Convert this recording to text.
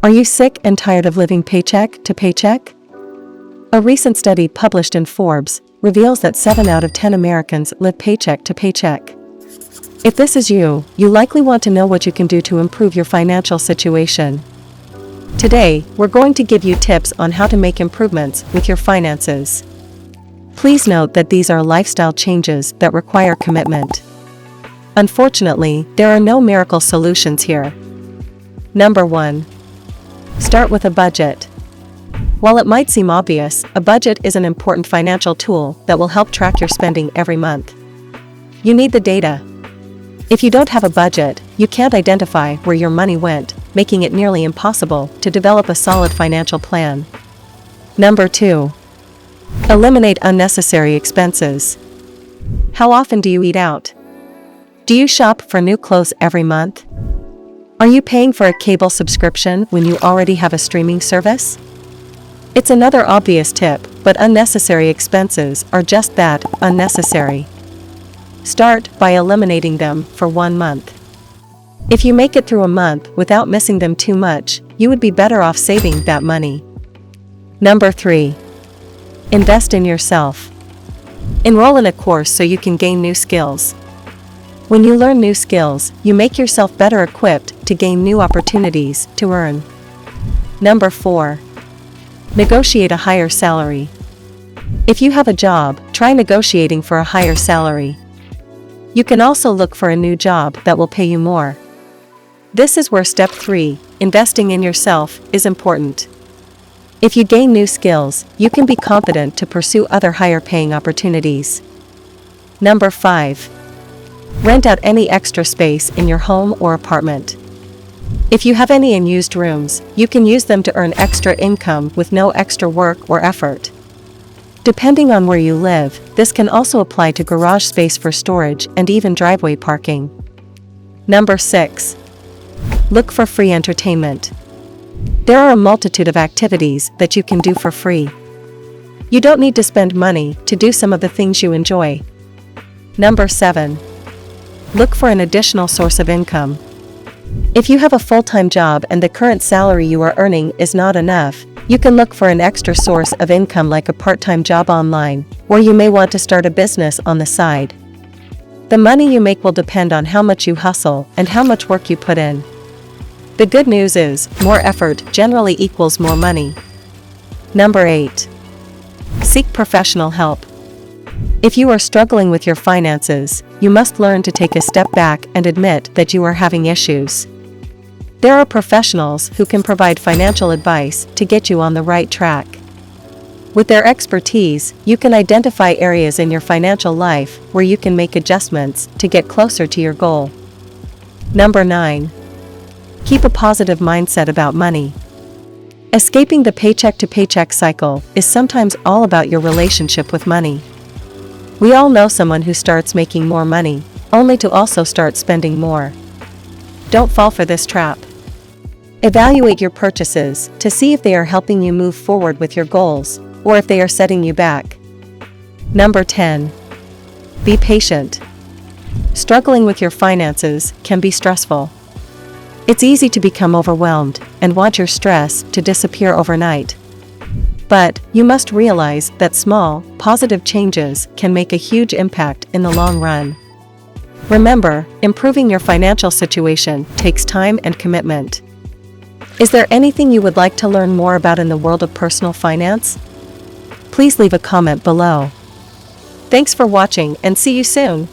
Are you sick and tired of living paycheck to paycheck? A recent study published in Forbes reveals that 7 out of 10 Americans live paycheck to paycheck. If this is you, you likely want to know what you can do to improve your financial situation. Today, we're going to give you tips on how to make improvements with your finances. Please note that these are lifestyle changes that require commitment. Unfortunately, there are no miracle solutions here. Number 1. Start with a budget. While it might seem obvious, a budget is an important financial tool that will help track your spending every month. You need the data. If you don't have a budget, you can't identify where your money went, making it nearly impossible to develop a solid financial plan. Number 2. Eliminate unnecessary expenses. How often do you eat out? Do you shop for new clothes every month? Are you paying for a cable subscription when you already have a streaming service? It's another obvious tip, but unnecessary expenses are just that, unnecessary. Start by eliminating them for 1 month. If you make it through a month without missing them too much, you would be better off saving that money. Number 3. Invest in yourself. Enroll in a course so you can gain new skills. When you learn new skills, you make yourself better equipped to gain new opportunities to earn. Number 4. Negotiate a higher salary. If you have a job, try negotiating for a higher salary. You can also look for a new job that will pay you more. This is where step 3, investing in yourself, is important. If you gain new skills, you can be confident to pursue other higher paying opportunities. Number 5. Rent out any extra space in your home or apartment. If you have any unused rooms, you can use them to earn extra income with no extra work or effort. Depending on where you live, this can also apply to garage space for storage and even driveway parking. Number 6. Look for free entertainment. There are a multitude of activities that you can do for free. You don't need to spend money to do some of the things you enjoy. Number 7. Look for an additional source of income. If you have a full-time job and the current salary you are earning is not enough, you can look for an extra source of income like a part-time job online, or you may want to start a business on the side. The money you make will depend on how much you hustle and how much work you put in. The good news is, more effort generally equals more money. Number 8. Seek professional help. If you are struggling with your finances, you must learn to take a step back and admit that you are having issues. There are professionals who can provide financial advice to get you on the right track. With their expertise, you can identify areas in your financial life where you can make adjustments to get closer to your goal. Number 9. Keep a positive mindset about money. Escaping the paycheck to paycheck cycle is sometimes all about your relationship with money. We all know someone who starts making more money, only to also start spending more. Don't fall for this trap. Evaluate your purchases to see if they are helping you move forward with your goals, or if they are setting you back. Number 10. Be patient. Struggling with your finances can be stressful. It's easy to become overwhelmed and want your stress to disappear overnight. But you must realize that small, positive changes can make a huge impact in the long run. Remember, improving your financial situation takes time and commitment. Is there anything you would like to learn more about in the world of personal finance? Please leave a comment below. Thanks for watching and see you soon.